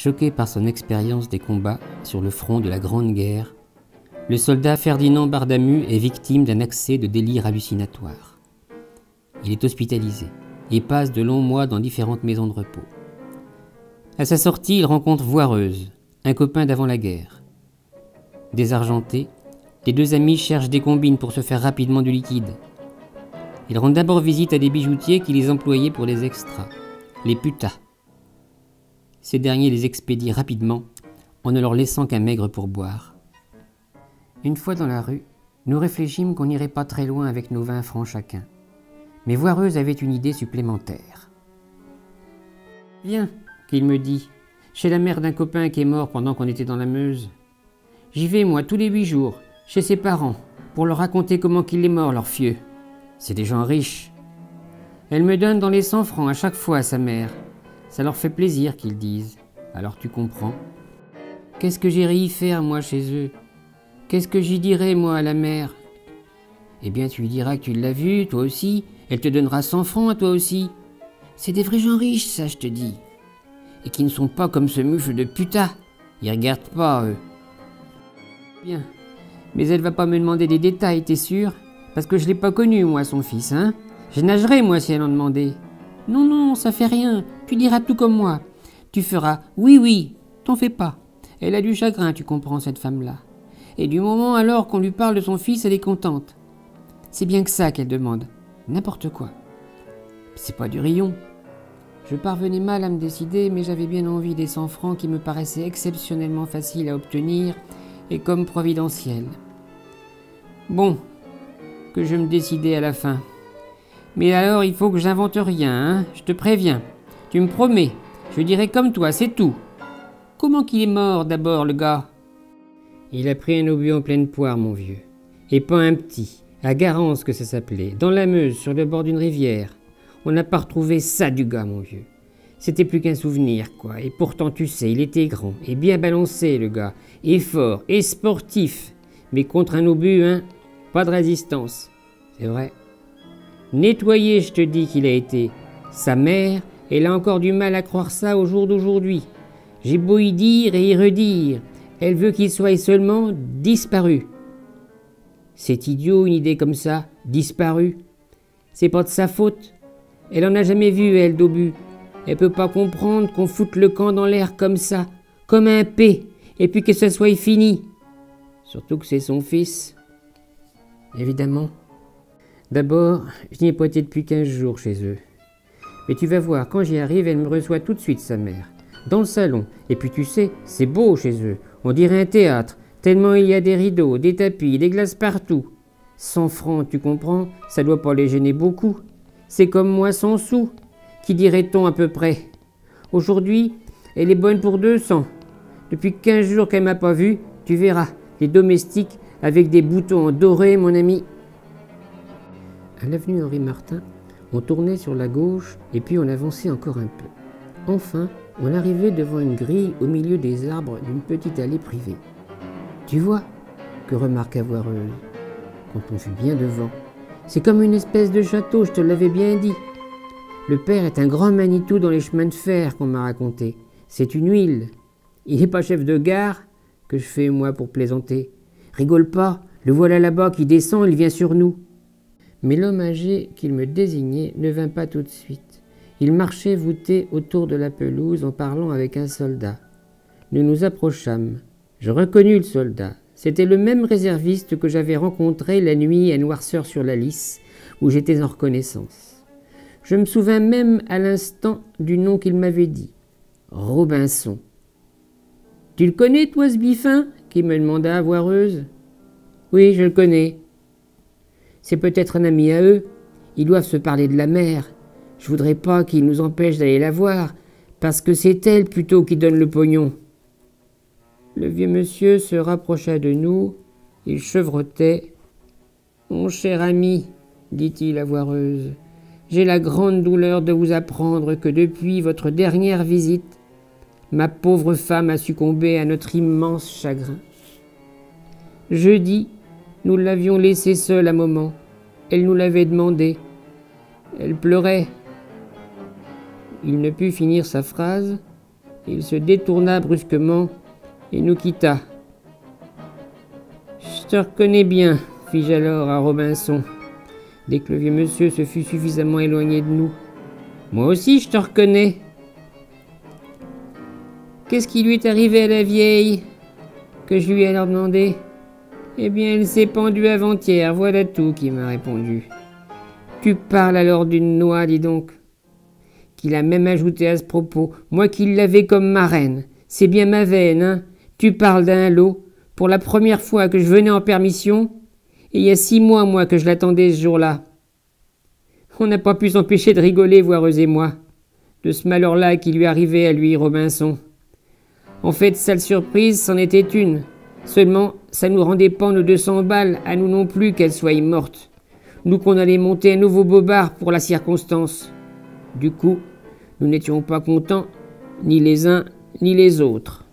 Choqué par son expérience des combats sur le front de la Grande Guerre, le soldat Ferdinand Bardamu est victime d'un accès de délire hallucinatoire. Il est hospitalisé et passe de longs mois dans différentes maisons de repos. À sa sortie, il rencontre Voireuse, un copain d'avant la guerre. Désargentés, les deux amis cherchent des combines pour se faire rapidement du liquide. Ils rendent d'abord visite à des bijoutiers qui les employaient pour les extras, les putas. Ces derniers les expédient rapidement en ne leur laissant qu'un maigre pourboire. Une fois dans la rue, nous réfléchîmes qu'on n'irait pas très loin avec nos 20 francs chacun. Mais Voireuse avait une idée supplémentaire. « Viens, qu'il me dit, chez la mère d'un copain qui est mort pendant qu'on était dans la Meuse. J'y vais, moi, tous les 8 jours, chez ses parents, pour leur raconter comment qu'il est mort, leur fieu. C'est des gens riches. Elle me donne dans les 100 francs à chaque fois, sa mère. Ça leur fait plaisir qu'ils disent. Alors tu comprends. Qu'est-ce que j'irai y faire, moi, chez eux? Qu'est-ce que j'y dirai, moi, à la mère? Eh bien, tu lui diras que tu l'as vue, toi aussi. Elle te donnera 100 francs à toi aussi. C'est des vrais gens riches, ça, je te dis. Et qui ne sont pas comme ce mufle de putain. Ils regardent pas, eux. Bien. Mais elle va pas me demander des détails, t'es sûr? Parce que je l'ai pas connu, moi, son fils, hein? Je nagerai, moi, si elle en demandait. Non, non, ça fait rien. Tu diras tout comme moi. Tu feras oui, oui. T'en fais pas. Elle a du chagrin, tu comprends, cette femme-là. Et du moment alors qu'on lui parle de son fils, elle est contente. C'est bien que ça qu'elle demande. N'importe quoi. C'est pas du rayon. Je parvenais mal à me décider, mais j'avais bien envie des 100 francs qui me paraissaient exceptionnellement faciles à obtenir et comme providentiels. Bon, que je me décidais à la fin. Mais alors il faut que j'invente rien, hein, je te préviens. Tu me promets, je dirai comme toi, c'est tout. Comment qu'il est mort d'abord, le gars? Il a pris un obus en pleine poire, mon vieux. Et pas un petit, à Garance que ça s'appelait, dans la Meuse, sur le bord d'une rivière. On n'a pas retrouvé ça du gars, mon vieux. C'était plus qu'un souvenir, quoi. Et pourtant, tu sais, il était grand, et bien balancé, le gars. Et fort, et sportif. Mais contre un obus, hein, pas de résistance. C'est vrai. Nettoyé, je te dis qu'il a été. Sa mère, elle a encore du mal à croire ça au jour d'aujourd'hui. J'ai beau y dire et y redire. Elle veut qu'il soit seulement disparu. C'est idiot, une idée comme ça, disparu. C'est pas de sa faute. Elle en a jamais vu, elle, d'obus. Elle peut pas comprendre qu'on foute le camp dans l'air comme ça, comme un P, et puis que ça soit fini. Surtout que c'est son fils. Évidemment. D'abord, je n'y ai pas été depuis 15 jours chez eux. Mais tu vas voir, quand j'y arrive, elle me reçoit tout de suite, sa mère. Dans le salon. Et puis tu sais, c'est beau chez eux. On dirait un théâtre. Tellement il y a des rideaux, des tapis, des glaces partout. 100 francs, tu comprends? Ça doit pas les gêner beaucoup. C'est comme moi 100 sous. Qui dirait-on à peu près? Aujourd'hui, elle est bonne pour 200. Depuis 15 jours qu'elle m'a pas vue, tu verras. Les domestiques avec des boutons en doré, mon ami. À l'avenue Henri Martin, on tournait sur la gauche et puis on avançait encore un peu. Enfin, on arrivait devant une grille au milieu des arbres d'une petite allée privée. Tu vois, que remarqua Voireuse, quand on fut bien devant. C'est comme une espèce de château, je te l'avais bien dit. Le père est un grand Manitou dans les chemins de fer qu'on m'a raconté. C'est une huile. Il n'est pas chef de gare, que je fais moi pour plaisanter. Rigole pas, le voilà là-bas qui descend, il vient sur nous. Mais l'homme âgé qu'il me désignait ne vint pas tout de suite. Il marchait voûté autour de la pelouse en parlant avec un soldat. Nous nous approchâmes. Je reconnus le soldat. C'était le même réserviste que j'avais rencontré la nuit à Noirceur-sur-la-Lys, où j'étais en reconnaissance. Je me souvins même à l'instant du nom qu'il m'avait dit. Robinson. « Tu le connais, toi, ce biffin ?» qui me demanda Voireuse. « Oui, je le connais. » C'est peut-être un ami à eux. Ils doivent se parler de la mère. Je voudrais pas qu'ils nous empêchent d'aller la voir, parce que c'est elle plutôt qui donne le pognon. Le vieux monsieur se rapprocha de nous. Il chevrotait. « Mon cher ami, dit-il à Voireuse, j'ai la grande douleur de vous apprendre que depuis votre dernière visite, ma pauvre femme a succombé à notre immense chagrin. Jeudi, nous l'avions laissée seule un moment. Elle nous l'avait demandé. Elle pleurait. » Il ne put finir sa phrase. Il se détourna brusquement et nous quitta. « Je te reconnais bien, fis-je alors à Robinson, dès que le vieux monsieur se fut suffisamment éloigné de nous. Moi aussi je te reconnais. Qu'est-ce qui lui est arrivé à la vieille? Que je lui ai alors demandé. Eh bien, elle s'est pendue avant-hier, voilà tout, qui m'a répondu. Tu parles alors d'une noix, dis donc. Qu'il a même ajouté à ce propos, moi qui l'avais comme marraine. C'est bien ma veine, hein. Tu parles d'un lot, pour la première fois que je venais en permission, et il y a 6 mois, moi, que je l'attendais ce jour-là. On n'a pas pu s'empêcher de rigoler, Voireuse et moi, de ce malheur-là qui lui arrivait à lui, Robinson. En fait, sale surprise, c'en était une. Seulement, ça nous rendait pas nos 200 balles, à nous non plus, qu'elle soit morte. Nous qu'on allait monter un nouveau bobard pour la circonstance. Du coup, nous n'étions pas contents, ni les uns, ni les autres.